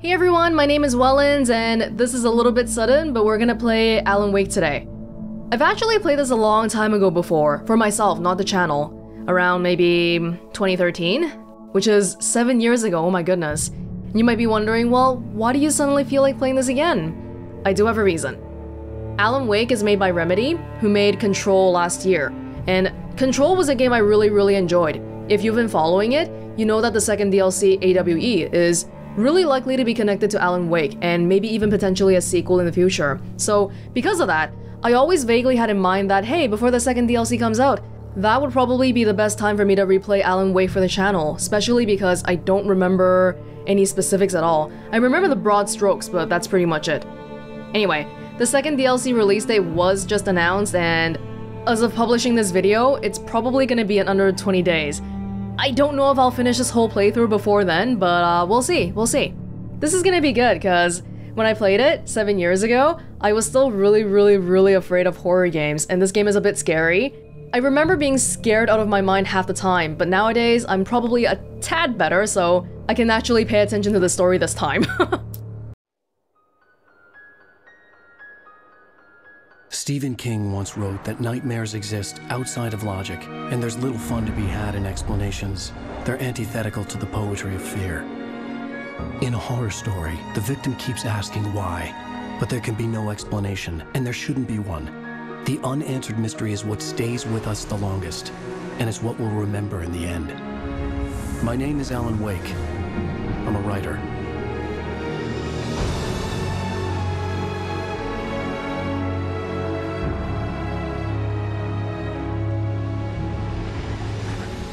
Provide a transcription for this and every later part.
Hey everyone, my name is Welonz, and this is a little bit sudden, but we're gonna play Alan Wake today. I've actually played this a long time ago before, for myself, not the channel. Around maybe 2013? Which is 7 years ago, oh my goodness. You might be wondering, well, why do you suddenly feel like playing this again? I do have a reason. Alan Wake is made by Remedy, who made Control last year. And Control was a game I really enjoyed. If you've been following it, you know that the second DLC, AWE, is really likely to be connected to Alan Wake, and maybe even potentially a sequel in the future. So, because of that, I always vaguely had in mind that, hey, before the second DLC comes out, that would probably be the best time for me to replay Alan Wake for the channel, especially because I don't remember any specifics at all. I remember the broad strokes, but that's pretty much it. Anyway, the second DLC release date was just announced, and as of publishing this video, it's probably gonna be in under 20 days. I don't know if I'll finish this whole playthrough before then, but we'll see. This is gonna be good, because when I played it 7 years ago, I was still really afraid of horror games, and this game is a bit scary. I remember being scared out of my mind half the time, but nowadays I'm probably a tad better, so I can actually pay attention to the story this time. Stephen King once wrote that nightmares exist outside of logic, and there's little fun to be had in explanations. They're antithetical to the poetry of fear. In a horror story, the victim keeps asking why, but there can be no explanation, and there shouldn't be one. The unanswered mystery is what stays with us the longest, and is what we'll remember in the end. My name is Alan Wake. I'm a writer.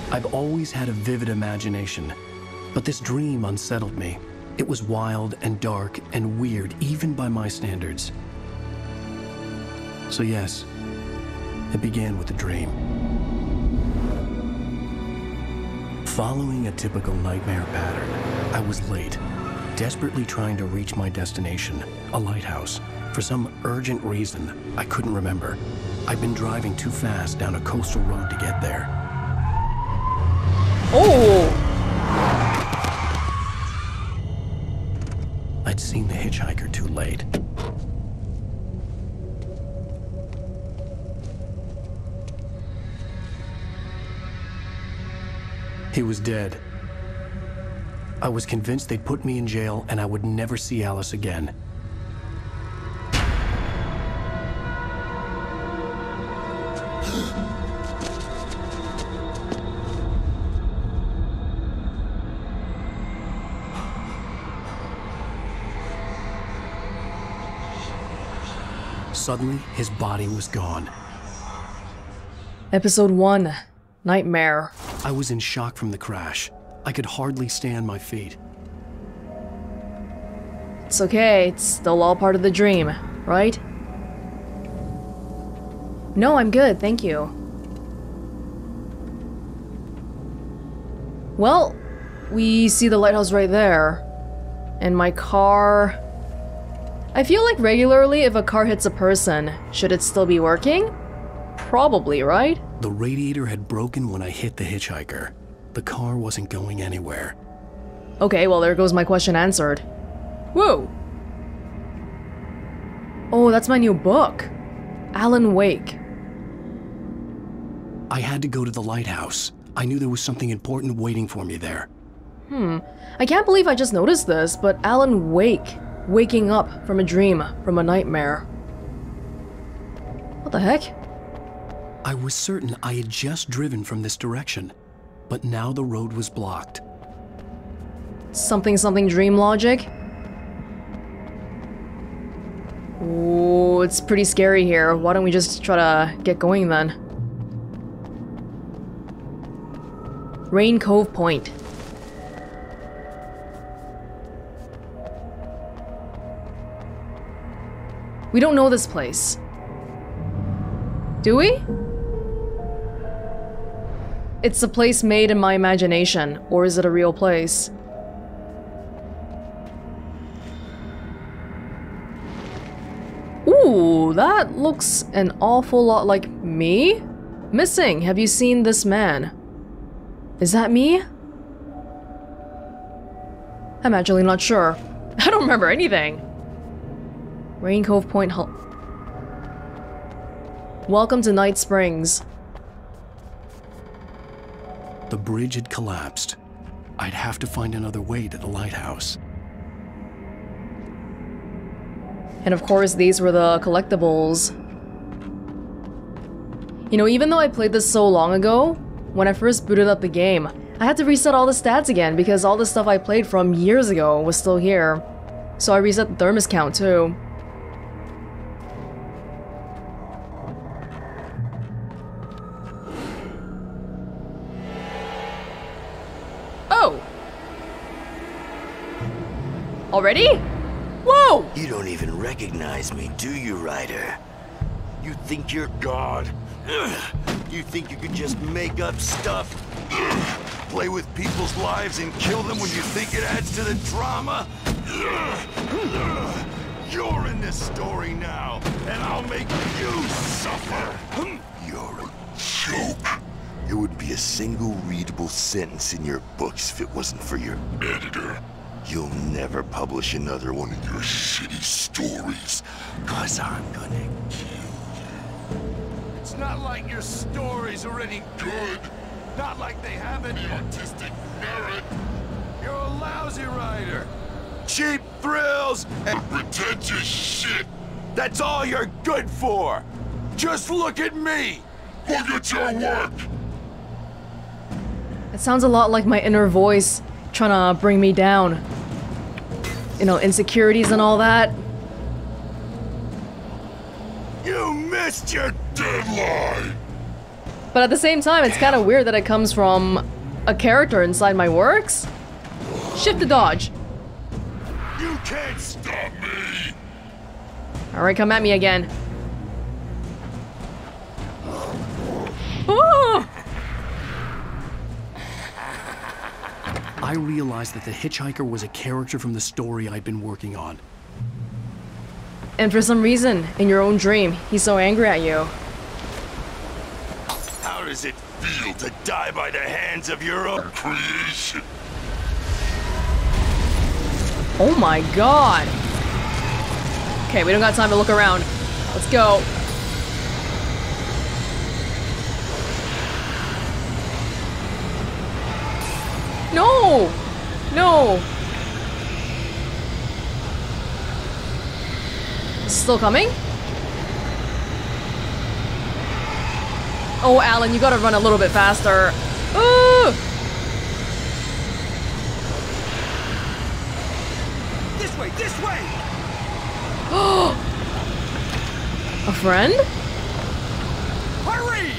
I've always had a vivid imagination, but this dream unsettled me. It was wild and dark and weird, even by my standards. So yes, it began with a dream. Following a typical nightmare pattern, I was late, desperately trying to reach my destination, a lighthouse. For some urgent reason, I couldn't remember. I'd been driving too fast down a coastal road to get there. Oh! I'd seen the hitchhiker too late. He was dead. I was convinced they'd put me in jail and I would never see Alice again. Suddenly, his body was gone. Episode 1. Nightmare. I was in shock from the crash. I could hardly stay on my feet. It's okay, it's still all part of the dream, right? No, I'm good, thank you. Well, we see the lighthouse right there. And my car... I feel like regularly if a car hits a person, should it still be working? Probably, right? The radiator had broken when I hit the hitchhiker. The car wasn't going anywhere. Okay, well there goes my question answered. Whoa! Oh, that's my new book. Alan Wake. I had to go to the lighthouse. I knew there was something important waiting for me there. I can't believe I just noticed this, but Alan Wake. Waking up from a dream, from a nightmare. What the heck? I was certain I had just driven from this direction, but now the road was blocked. Something dream logic? Ooh, it's pretty scary here. Why don't we just try to get going then? Rain Cove Point. We don't know this place. Do we? It's a place made in my imagination, or is it a real place? Ooh, that looks an awful lot like me? Missing, have you seen this man? Is that me? I'm actually not sure. I don't remember anything. Rain Cove Point Hull. Welcome to Night Springs. The bridge had collapsed. I'd have to find another way to the lighthouse. And of course, these were the collectibles. You know, even though I played this so long ago, when I first booted up the game, I had to reset all the stats again because all the stuff I played from years ago was still here. So I reset the thermos count too. Oh! Already? Whoa! You don't even recognize me, do you, Ryder? You think you're God? You think you could just make up stuff? Play with people's lives and kill them when you think it adds to the drama? You're in this story now, and I'll make you suffer! You're a joke. There wouldn't be a single readable sentence in your books if it wasn't for your editor. You'll never publish another one of your shitty stories, 'cause I'm gonna kill you. It's not like your stories are any good. Not like they have any artistic merit. You're a lousy writer. Cheap thrills and pretentious shit. That's all you're good for. Just look at me. Look at your work. It sounds a lot like my inner voice trying to bring me down. You know, insecurities and all that. You missed your deadline! But at the same time, it's kind of weird that it comes from a character inside my works. Shift to dodge. You can't stop me! Alright, come at me again. Oh! I realized that the hitchhiker was a character from the story I'd been working on. And for some reason, in your own dream, he's so angry at you. How does it feel to die by the hands of your own creation? Oh my god! Okay, we don't got time to look around. Let's go. No! No! Still coming? Oh, Alan, you gotta run a little bit faster. Ooh! This way! This way! A friend? Hurry!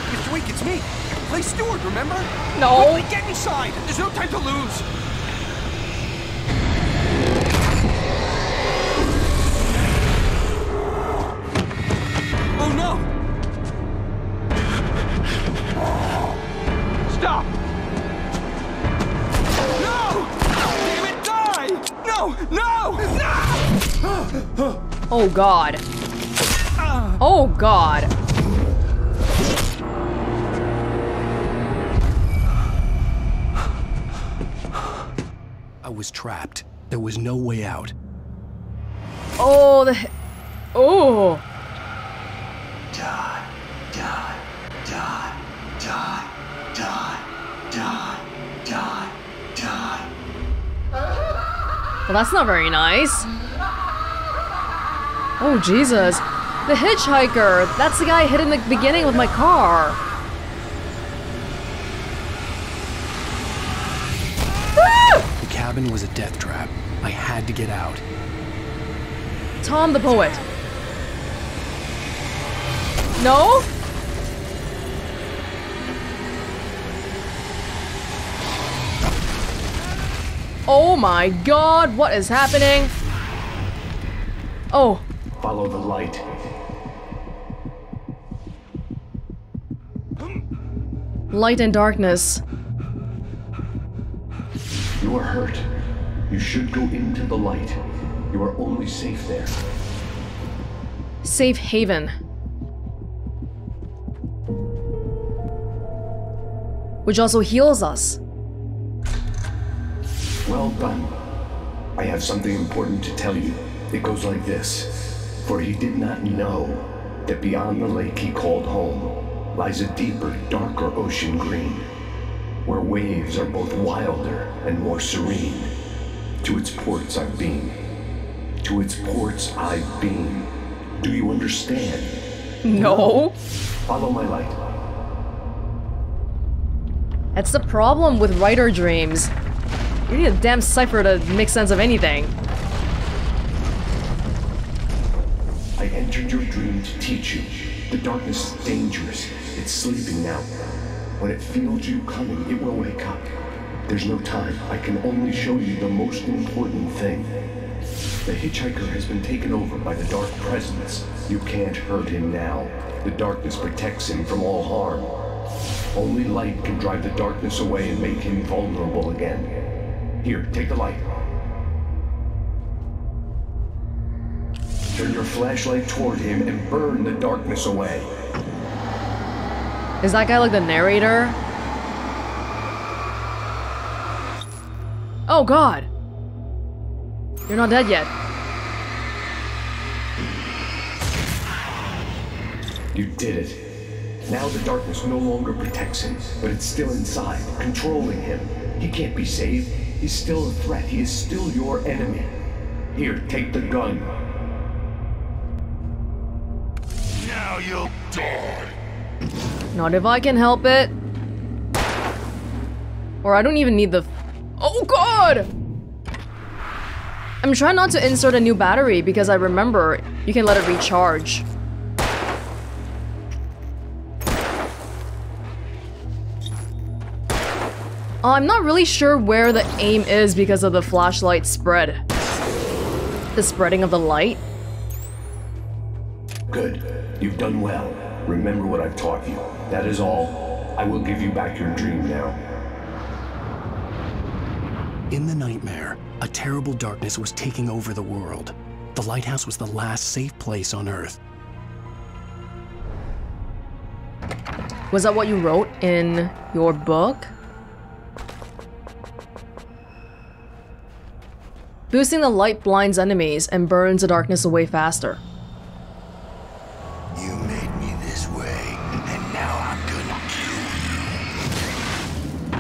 Mr. Wink, it's me. Play steward, remember? No. Quickly, get inside! There's no time to lose! Oh no! Stop! No! Damn it, die! No! No! No! Oh god. Oh god. I was trapped. There was no way out. Oh, the... Oh! Die, die, die, die, die, die, die, die. Well, that's not very nice. Oh, Jesus. The hitchhiker! That's the guy I hit in the beginning with my car. Ah! The cabin was a death trap. I had to get out. Tom the poet. No? Oh my god, what is happening? Oh. Follow the light. Light and darkness. You are hurt. You should go into the light. You are only safe there. Safe haven. Which also heals us. Well done. I have something important to tell you. It goes like this. For he did not know that beyond the lake he called home lies a deeper, darker ocean green, where waves are both wilder and more serene. To its ports I've been. To its ports I've been. Do you understand? No. Follow my light. That's the problem with writer dreams. You need a damn cipher to make sense of anything. I entered your dream to teach you. The darkness is dangerous. It's sleeping now. When it feels you coming, it will wake up. There's no time. I can only show you the most important thing. The hitchhiker has been taken over by the dark presence. You can't hurt him now. The darkness protects him from all harm. Only light can drive the darkness away and make him vulnerable again. Here, take the light. Turn your flashlight toward him and burn the darkness away. Is that guy like the narrator? Oh god! You're not dead yet. You did it. Now the darkness no longer protects him, but it's still inside, controlling him. He can't be saved. He's still a threat. He is still your enemy. Here, take the gun. Now you'll die. Not if I can help it. Or I don't even need the... Oh god! I'm trying not to insert a new battery because I remember you can let it recharge. I'm not really sure where the aim is because of the flashlight spread. The spreading of the light. Good. You've done well. Remember what I've taught you. That is all. I will give you back your dream now. In the nightmare, a terrible darkness was taking over the world. The lighthouse was the last safe place on Earth. Was that what you wrote in your book? Boosting the light blinds enemies and burns the darkness away faster. You made me this way, and now I'm gonna kill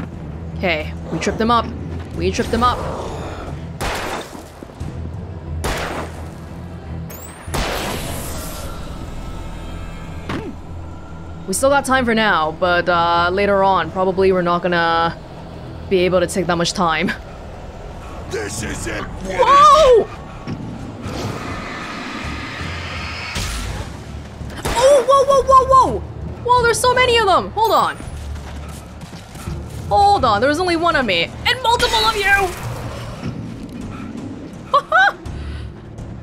you. Okay, we tripped them up. We tripped them up. We still got time for now, but later on, probably we're not gonna be able to take that much time. This isn't what Whoa! Oh, whoa, whoa, whoa, whoa! Whoa, there's so many of them! Hold on. Hold on, there was only one of me, and multiple of you!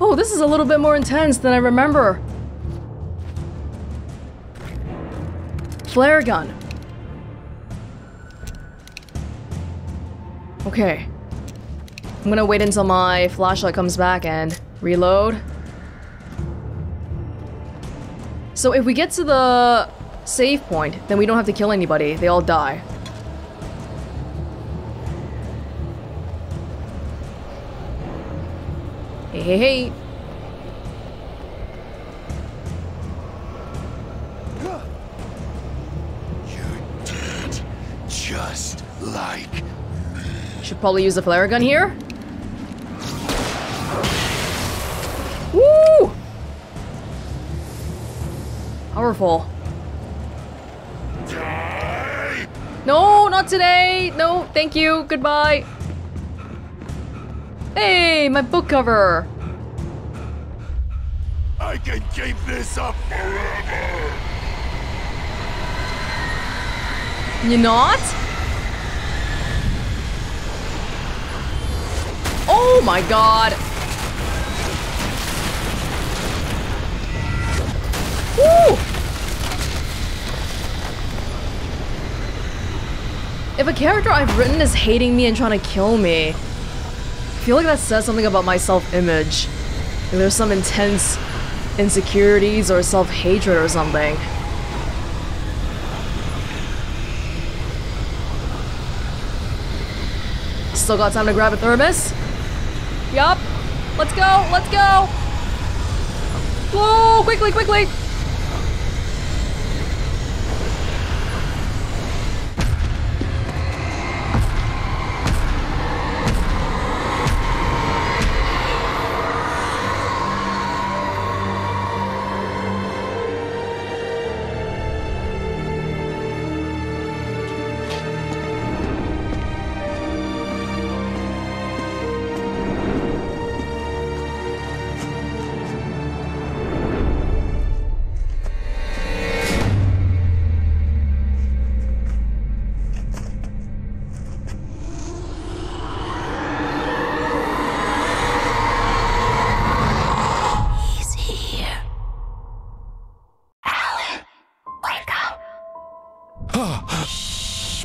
Oh, this is a little bit more intense than I remember. Flare gun. Okay. I'm gonna wait until my flashlight comes back and reload. So if we get to the save point, then we don't have to kill anybody. They all die. Hey, hey, hey. You're dead, just like me. Should probably use the flare gun here. Woo! Powerful. Die! No, not today. No, thank you. Goodbye. Hey, my book cover. I can keep this up forever. You're not? Oh my god. Woo! If a character I've written is hating me and trying to kill me, I feel like that says something about my self-image. Like there's some intense insecurities or self-hatred or something. Still got time to grab a thermos? Yup. Let's go, let's go! Whoa, quickly, quickly!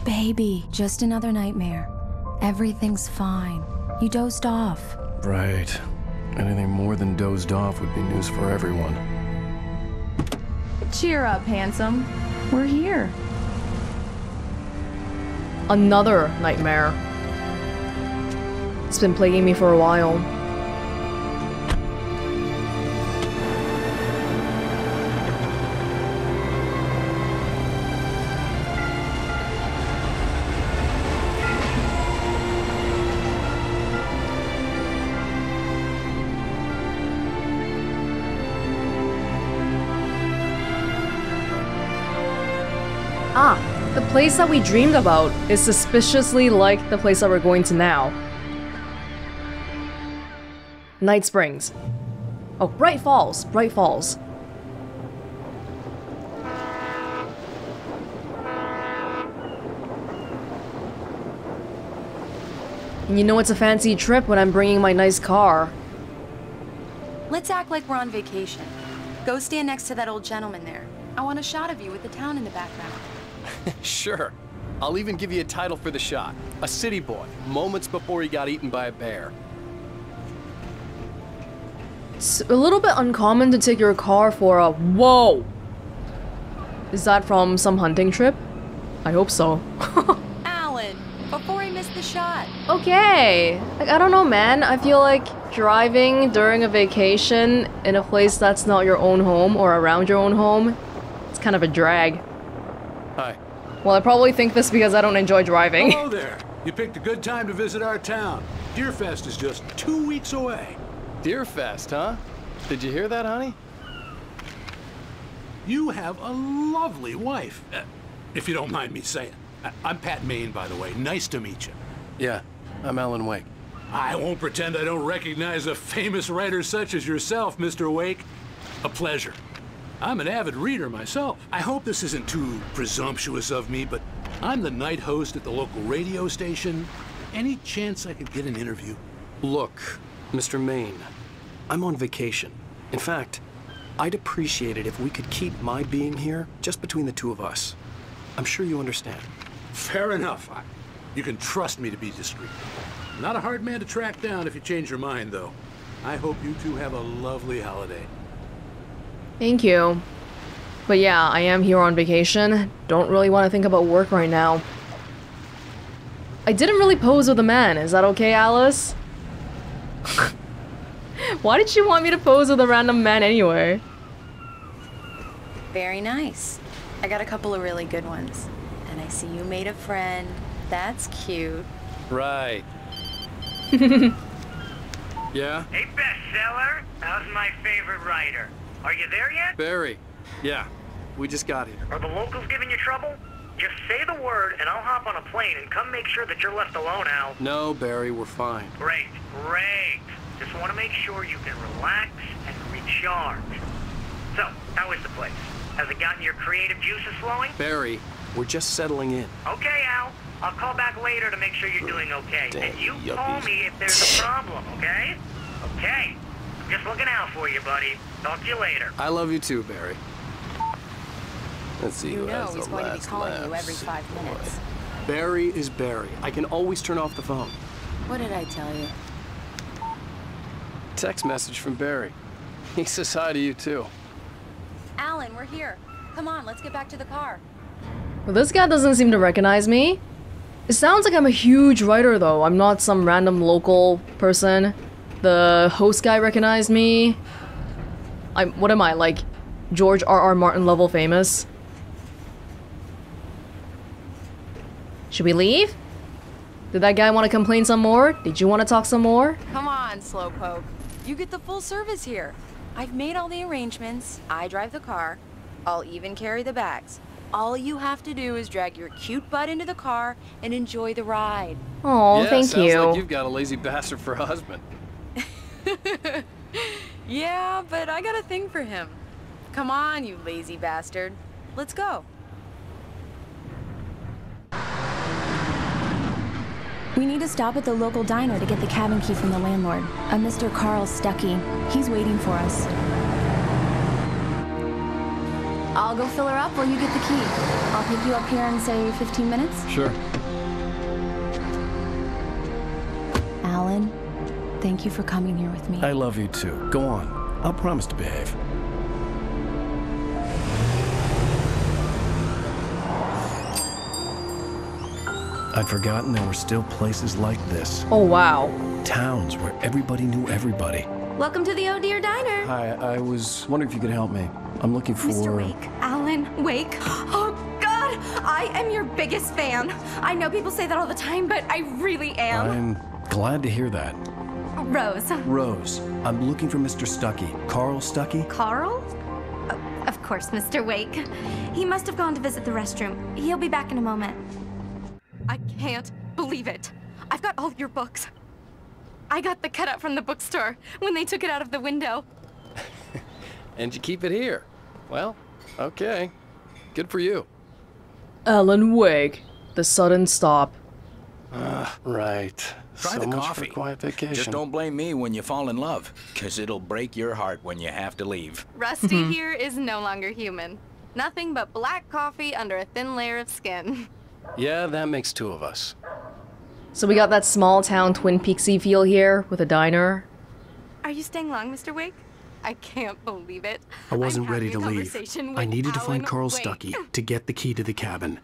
Baby, just another nightmare. Everything's fine. You dozed off. Right. Anything more than dozed off would be news for everyone. Cheer up, handsome. We're here. Another nightmare. It's been plaguing me for a while. Ah, the place that we dreamed about is suspiciously like the place that we're going to now. Night Springs. Oh, Bright Falls. Bright Falls. And you know it's a fancy trip when I'm bringing my nice car. Let's act like we're on vacation. Go stand next to that old gentleman there. I want a shot of you with the town in the background. Sure. I'll even give you a title for the shot. A city boy, moments before he got eaten by a bear. It's a little bit uncommon to take your car for a... Whoa! Is that from some hunting trip? I hope so. Alan, before I miss the shot. Okay. Like, I don't know, man. I feel like driving during a vacation in a place that's not your own home or around your own home, it's kind of a drag. Hi. Well, I probably think this because I don't enjoy driving. Hello there. You picked a good time to visit our town. Deerfest is just 2 weeks away. Deerfest, huh? Did you hear that, honey? You have a lovely wife, if you don't mind me saying. I'm Pat Maine, by the way. Nice to meet you. Yeah, I'm Alan Wake. I won't pretend I don't recognize a famous writer such as yourself, Mr. Wake. A pleasure. I'm an avid reader myself. I hope this isn't too presumptuous of me, but I'm the night host at the local radio station. Any chance I could get an interview? Look, Mr. Maine, I'm on vacation. In fact, I'd appreciate it if we could keep my being here just between the two of us. I'm sure you understand. Fair enough. You can trust me to be discreet. Not a hard man to track down if you change your mind, though. I hope you two have a lovely holiday. Thank you. But yeah, I am here on vacation. Don't really want to think about work right now. I didn't really pose with a man. Is that okay, Alice? Why did she want me to pose with a random man anyway? Very nice. I got a couple of really good ones. And I see you made a friend. That's cute. Right. Yeah? Hey, bestseller. How's my favorite writer? Are you there yet? Barry. Yeah. We just got here. Are the locals giving you trouble? Just say the word and I'll hop on a plane and come make sure that you're left alone, Al. No, Barry, we're fine. Great, great. Just want to make sure you can relax and recharge. So, how is the place? Has it gotten your creative juices flowing? Barry, we're just settling in. Okay, Al. I'll call back later to make sure you're doing okay. Damn And you yuppies. call me if there's a problem, okay? Okay. I'm just looking out for you, buddy. Talk to you later. I love you too, Barry. Let's see You who know has he's the going to be last calling laugh. you every 5 minutes. Barry is Barry. I can always turn off the phone. What did I tell you? Text message from Barry. He says hi to you too. Alan, we're here. Come on, let's get back to the car. Well, this guy doesn't seem to recognize me. It sounds like I'm a huge writer though. I'm not some random local person. The host guy recognized me. What am I, like George R.R. Martin level famous? Should we leave? Did that guy want to complain some more? Did you want to talk some more? Come on, Slowpoke. You get the full service here. I've made all the arrangements. I drive the car. I'll even carry the bags. All you have to do is drag your cute butt into the car and enjoy the ride. Oh, yeah, thank sounds you. Like you've got a lazy bastard for a husband. Yeah, but I got a thing for him. Come on, you lazy bastard. Let's go. We need to stop at the local diner to get the cabin key from the landlord, a Mr. Carl Stuckey. He's waiting for us. I'll go fill her up while you get the key. I'll pick you up here in, say, 15 minutes? Sure. Alan, thank you for coming here with me. I love you too. Go on. I'll promise to behave. I'd forgotten there were still places like this. Oh, wow. Towns where everybody knew everybody. Welcome to the Oh Dear Diner. Hi, I was wondering if you could help me. I'm looking for... Mr. Wake. Alan Wake. Oh, God! I am your biggest fan. I know people say that all the time, but I really am. I'm glad to hear that. Rose. Rose, I'm looking for Mr. Stuckey. Carl Stuckey? Carl? Oh, of course, Mr. Wake. He must have gone to visit the restroom. He'll be back in a moment. I can't believe it. I've got all of your books. I got the cutout from the bookstore when they took it out of the window. And you keep it here. Well, okay. Good for you. Alan Wake. The sudden stop. Right. Try so the much coffee. For a quiet vacation. Just don't blame me when you fall in love, because it'll break your heart when you have to leave. Rusty here is no longer human. Nothing but black coffee under a thin layer of skin. Yeah, that makes two of us. So we got that small town Twin Peaksy feel here with a diner. Are you staying long, Mr. Wake? I can't believe it. I wasn't I'm ready having to a leave. conversation I with needed to find Alan Carl Wake. Stuckey to get the key to the cabin.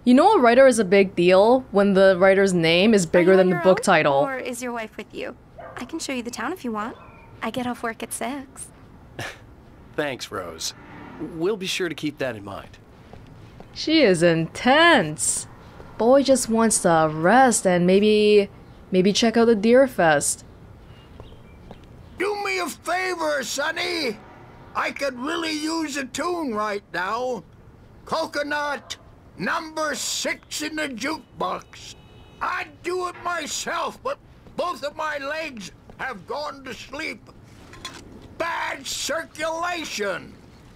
You know a writer is a big deal when the writer's name is bigger than the book title. Or is your wife with you? I can show you the town if you want. I get off work at 6. Thanks, Rose. We'll be sure to keep that in mind. She is intense. Boy just wants to rest and maybe check out the Deer Fest. Do me a favor, Sonny. I could really use a tune right now. Coconut, number 6 in the jukebox. I'd do it myself, but both of my legs have gone to sleep. Bad circulation.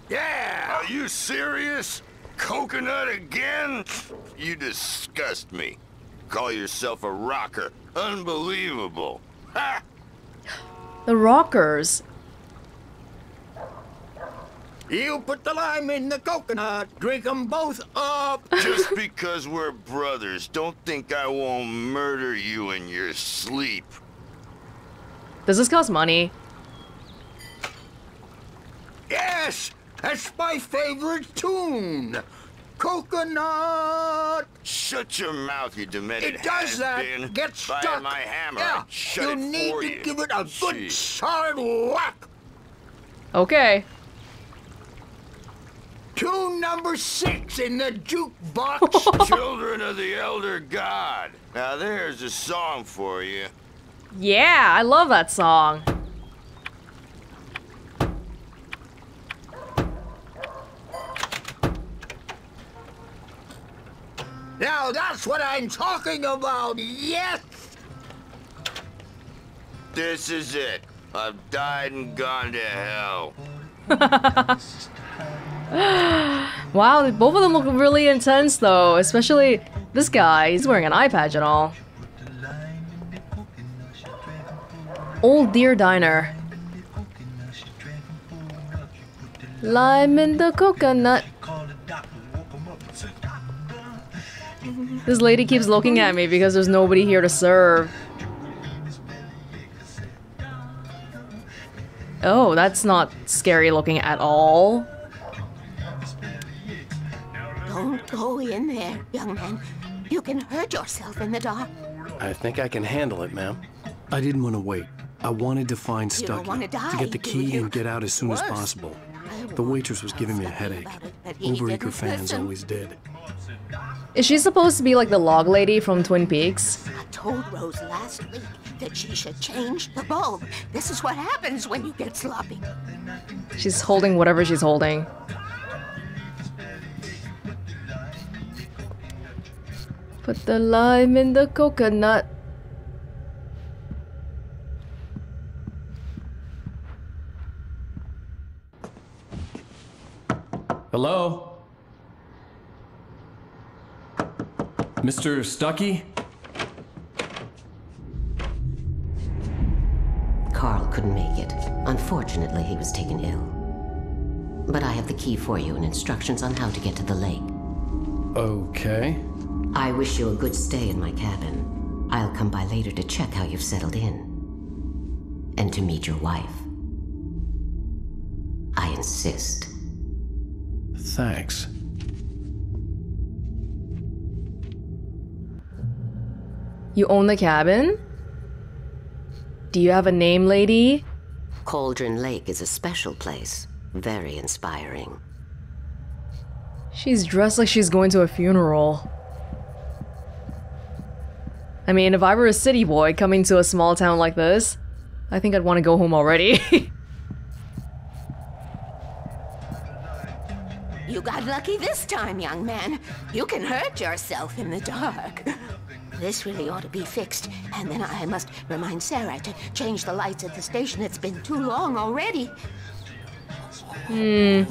Yeah. Are you serious? Coconut again? You disgust me. Call yourself a rocker. Unbelievable. Ha! The Rockers. You put the lime in the coconut, drink them both up. Just because we're brothers, don't think I won't murder you in your sleep. Does this cost money? Yes, that's my favorite tune. Coconut. Shut your mouth, you demented It does that. has-been. Get If I stuck. had my hammer, Yeah, I'd shut you it need for to you. give it a good Jeez. solid whack. Okay. Tune number 6 in the jukebox. Children of the Elder God. Now there's a song for you. Yeah, I love that song. Now that's what I'm talking about, yes! This is it. I've died and gone to hell. Wow, both of them look really intense though, especially this guy. He's wearing an eye patch and all. Old Deer Diner. Lime in the coconut. This lady keeps looking at me because there's nobody here to serve. Oh, that's not scary looking at all. Don't go in there, young man. You can hurt yourself in the dark. I think I can handle it, ma'am. I didn't want to wait. I wanted to find You don't Stucky, wanna die, to get the do key you? and get out as soon as Worse. possible. The waitress was giving me a headache. but he Overeager didn't fans listen. always did. Is she supposed to be like the log lady from Twin Peaks? I told Rose last week that she should change the bulb. This is what happens when you get sloppy. She's holding whatever she's holding. Put the lime in the coconut. Hello? Mr. Stucky? Carl couldn't make it. Unfortunately, he was taken ill. But I have the key for you and instructions on how to get to the lake. Okay. I wish you a good stay in my cabin. I'll come by later to check how you've settled in. And to meet your wife. I insist. Thanks. You own the cabin? Do you have a name, lady? Cauldron Lake is a special place. Very inspiring. She's dressed like she's going to a funeral. I mean, if I were a city boy coming to a small town like this, I think I'd want to go home already. You got lucky this time, young man. You can hurt yourself in the dark. This really ought to be fixed, and then I must remind Sarah to change the lights at the station. It's been too long already. Even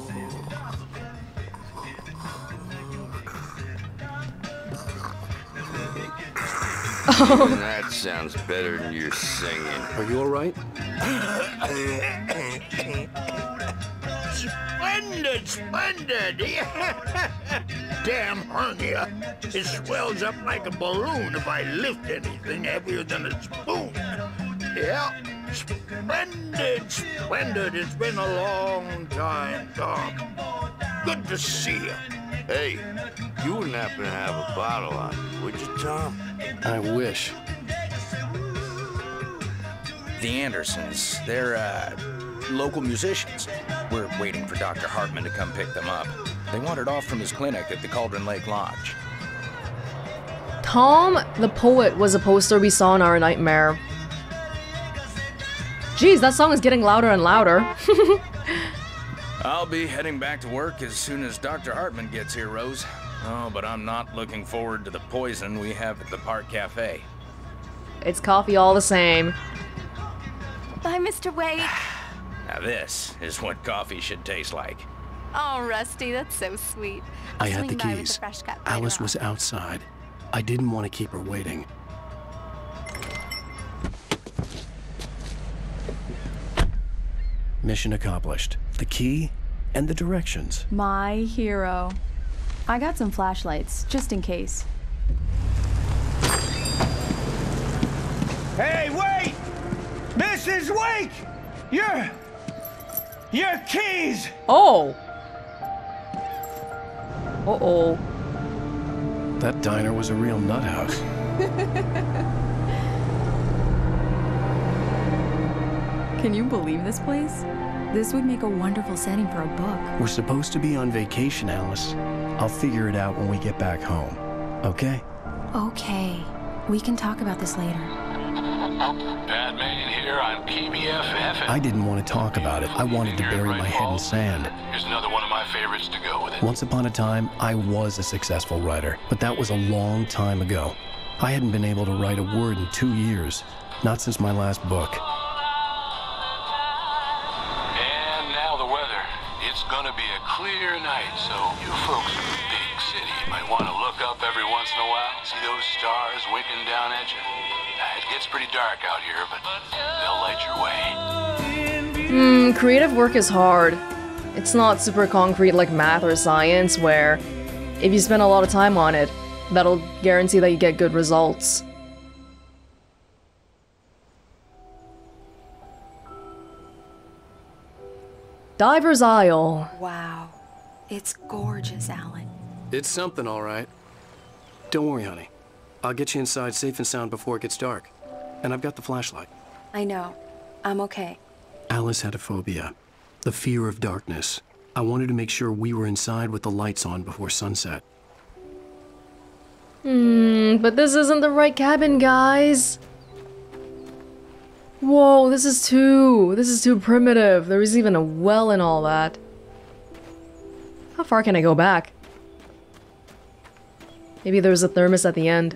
that sounds better than your singing. Are you alright? Splendid, splendid! Damn hernia. It swells up like a balloon if I lift anything heavier than a spoon. Yeah, splendid, splendid. It's been a long time, Tom. Good to see you. Hey, you wouldn't happen to have a bottle on you, would you, Tom? I wish. The Andersons, they're, local musicians. We're waiting for Dr. Hartman to come pick them up. They wandered off from his clinic at the Cauldron Lake Lodge. Tom the Poet was a poster we saw in our nightmare. Jeez, that song is getting louder and louder. I'll be heading back to work as soon as Dr. Hartman gets here, Rose. Oh, but I'm not looking forward to the poison we have at the Park Cafe. It's coffee all the same. Bye, Mr. Wake. Now this is what coffee should taste like. Oh, Rusty, that's so sweet. I I'll had the swing by with keys. a fresh cup Alice later was on. outside. I didn't want to keep her waiting. Mission accomplished. The key and the directions. My hero. I got some flashlights, just in case. Hey, wait! Mrs. Wake! Your keys! Oh! Uh-oh. That diner was a real nut house. Can you believe this place? This would make a wonderful setting for a book. We're supposed to be on vacation, Alice. I'll figure it out when we get back home. Okay? Okay. We can talk about this later. Batman here on PBFF. I didn't want to talk about it. I wanted to bury my head in sand. Here's another one of my favorites to go with it. Once upon a time, I was a successful writer, but that was a long time ago. I hadn't been able to write a word in 2 years, not since my last book. And now the weather. It's gonna be a clear night, so you folks in the big city might want to look up every once in a while, see those stars winking down at you. It gets pretty dark out here, but they'll light your way. Creative work is hard. It's not super concrete like math or science, where if you spend a lot of time on it, that'll guarantee that you get good results. Diver's Isle. Wow. It's gorgeous, Alan. It's something, all right. Don't worry, honey. I'll get you inside safe and sound before it gets dark. And I've got the flashlight. I know. I'm okay. Alice had a phobia. The fear of darkness. I wanted to make sure we were inside with the lights on before sunset. But this isn't the right cabin, guys. Whoa, this is too primitive. There is even a well and all that. How far can I go back? Maybe there's a thermos at the end.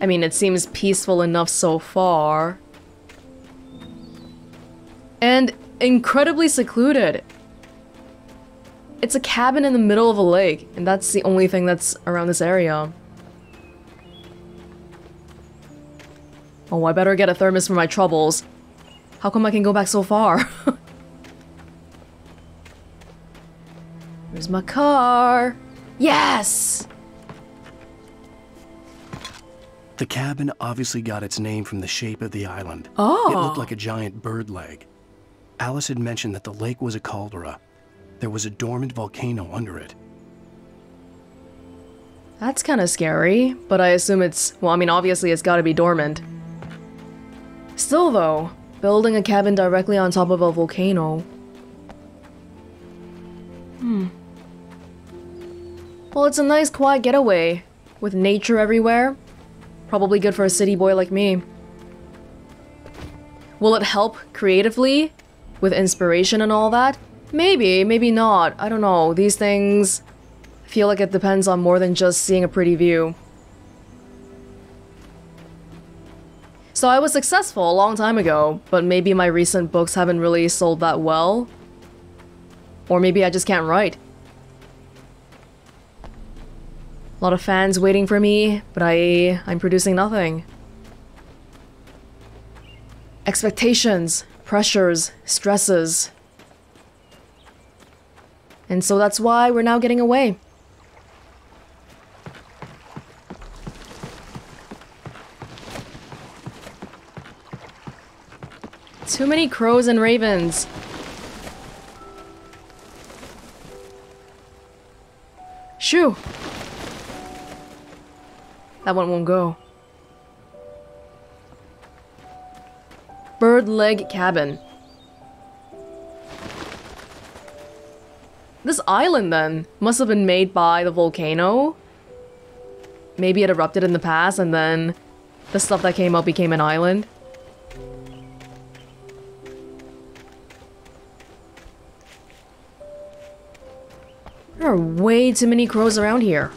I mean, it seems peaceful enough so far. And incredibly secluded. It's a cabin in the middle of a lake, and that's the only thing that's around this area. Oh, I better get a thermos for my troubles. How come I can go back so far? Where's my car? Yes! The cabin obviously got its name from the shape of the island. Oh! It looked like a giant bird leg. Alice had mentioned that the lake was a caldera. There was a dormant volcano under it. That's kind of scary, but I assume it's... well, I mean, obviously it's gotta be dormant. Still though, building a cabin directly on top of a volcano. Well, it's a nice quiet getaway, with nature everywhere. Probably good for a city boy like me. Will it help creatively? With inspiration and all that? Maybe, maybe not. I don't know. These things feel like it depends on more than just seeing a pretty view. So I was successful a long time ago, but maybe my recent books haven't really sold that well. Or maybe I just can't write. A lot of fans waiting for me, but I'm producing nothing. Expectations, pressures, stresses. And so that's why we're now getting away. Too many crows and ravens. Shoo! That one won't go. Bird leg cabin. This island, then, must have been made by the volcano. Maybe it erupted in the past and then the stuff that came up became an island. There are way too many crows around here.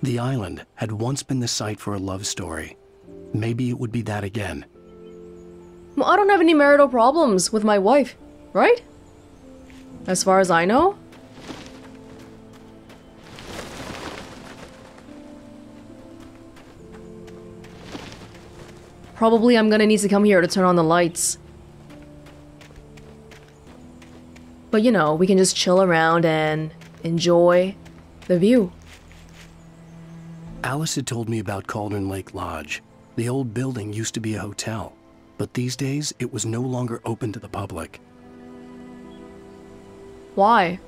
The island had once been the site for a love story. Maybe it would be that again. Well, I don't have any marital problems with my wife, right? As far as I know. Probably I'm gonna need to come here to turn on the lights. But you know, we can just chill around and enjoy the view. Alice had told me about Cauldron Lake Lodge. The old building used to be a hotel, but these days it was no longer open to the public. Why?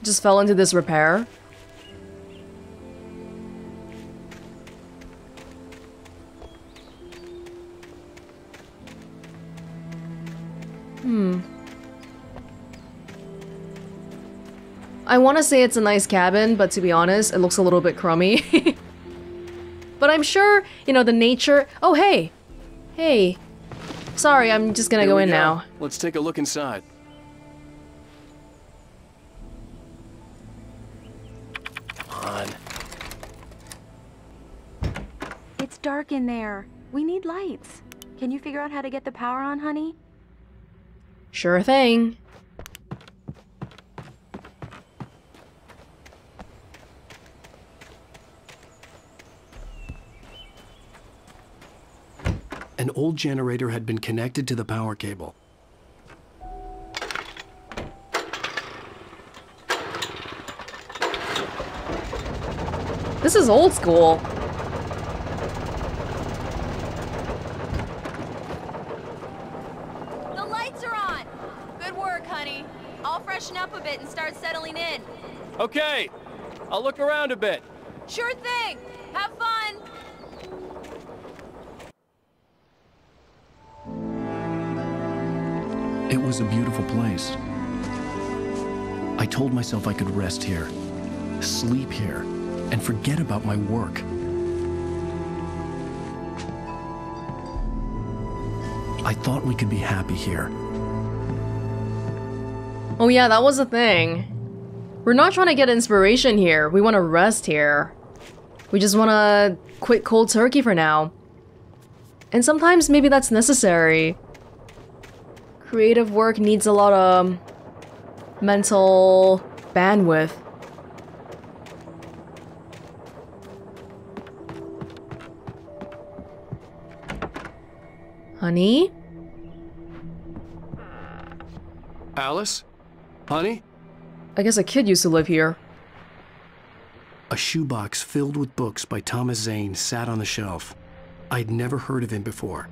Just fell into disrepair? I want to say it's a nice cabin, but to be honest, it looks a little bit crummy. But I'm sure, you know, the nature... Oh, hey! Hey. Sorry, I'm just gonna go in now. Let's take a look inside. Come on. It's dark in there. We need lights. Can you figure out how to get the power on, honey? Sure thing. An old generator had been connected to the power cable. This is old school. Good work, honey. I'll freshen up a bit and start settling in. Okay, I'll look around a bit. Sure thing. Have fun. It was a beautiful place. I told myself I could rest here, sleep here, and forget about my work. I thought we could be happy here. Oh yeah, that was the thing. We're not trying to get inspiration here. We want to rest here. We just want to quit cold turkey for now. And sometimes maybe that's necessary. Creative work needs a lot of mental bandwidth. Honey? Alice? Honey? I guess a kid used to live here. A shoebox filled with books by Thomas Zane sat on the shelf. I'd never heard of him before.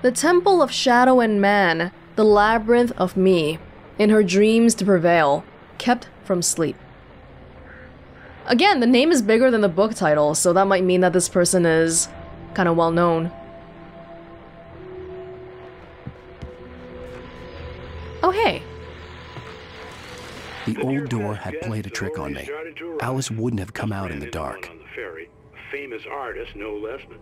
The Temple of Shadow and Man, the Labyrinth of Me, in her dreams to prevail, kept from sleep. Again, the name is bigger than the book title, so that might mean that this person is kind of well known. Oh, hey. The old door had played a trick on me. Alice wouldn't have come out in the dark. On the ferry, a famous artist, no less, but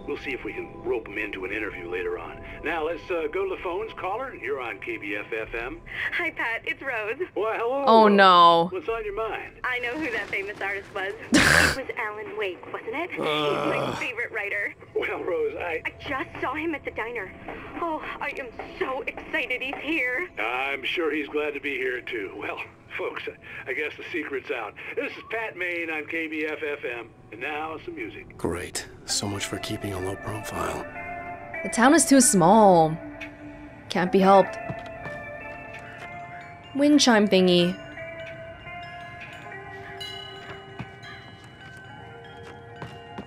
we'll see if we can rope him into an interview later on. Now, let's go to the phones. Caller, you're on KBF-FM. Hi, Pat. It's Rose. Well, hello. Oh, no. What's on your mind? I know who that famous artist was. It was Alan Wake, wasn't it? He's my favorite writer. Well, Rose, I just saw him at the diner. Oh, I am so excited he's here. I'm sure he's glad to be here, too. Well, folks, I guess the secret's out. This is Pat Maine on KBF-FM, and now some music. Great. So much for keeping a low profile. The town is too small. Can't be helped. Wind chime thingy.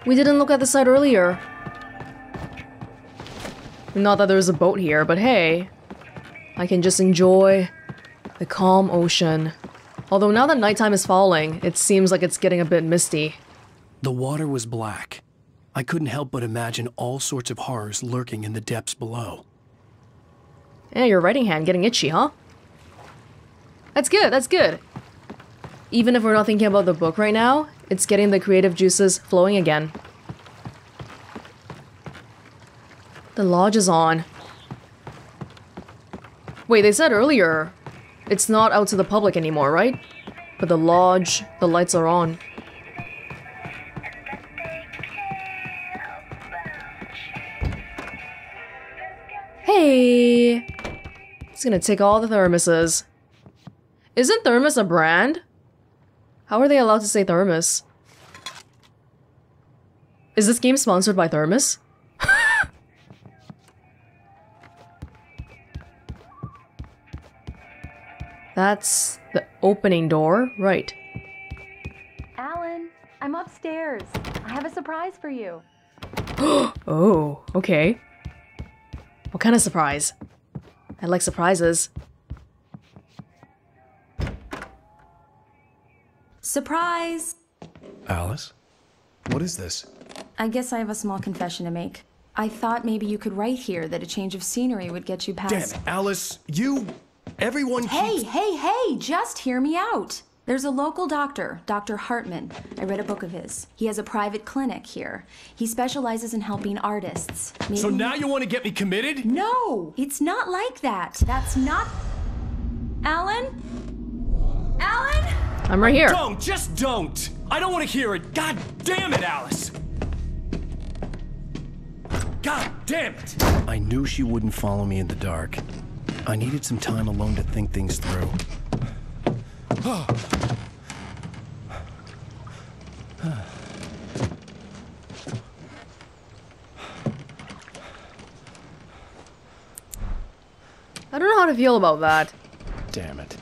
We didn't look at the site earlier. Not that there's a boat here, but hey. I can just enjoy the calm ocean. Although now that nighttime is falling, it seems like it's getting a bit misty. The water was black. I couldn't help but imagine all sorts of horrors lurking in the depths below. Yeah, your writing hand getting itchy, huh? That's good, that's good. Even if we're not thinking about the book right now, it's getting the creative juices flowing again. The lodge is on. Wait, they said earlier it's not out to the public anymore, right? But the lodge, the lights are on. Hey! It's gonna take all the thermoses. Isn't Thermos a brand? How are they allowed to say Thermos? Is this game sponsored by Thermos? That's the opening door, right. Alan, I'm upstairs. I have a surprise for you. Oh, okay. What kind of surprise? I like surprises. Surprise! Alice? What is this? I guess I have a small confession to make. I thought maybe you could write here that a change of scenery would get you past— Damn it, Alice, everyone keeps— Hey, just hear me out. There's a local doctor, Dr. Hartman. I read a book of his. He has a private clinic here. He specializes in helping artists. Maybe— So now you want to get me committed? No, it's not like that. That's not— Alan? Alan? I'm right here. Just don't! I don't want to hear it! God damn it, Alice! God damn it! I knew she wouldn't follow me in the dark. I needed some time alone to think things through. I don't know how to feel about that. Damn it.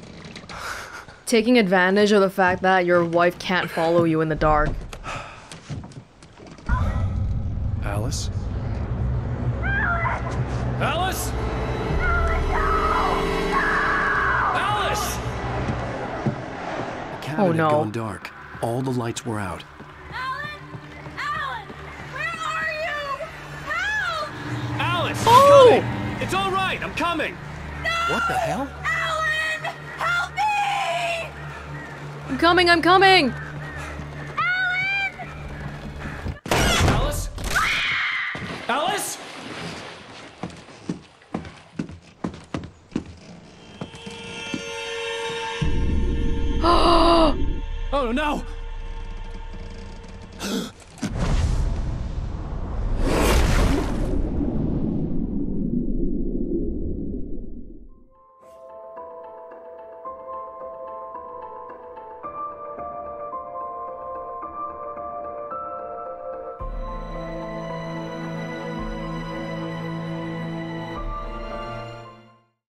Taking advantage of the fact that your wife can't follow you in the dark. Alice? Alice? cabin Oh, no. had gone dark. All the lights were out. Alice, Oh! I'm coming! It's all right, I'm coming! What the hell? I'm coming, I'm coming! Alice? Alice? Oh no!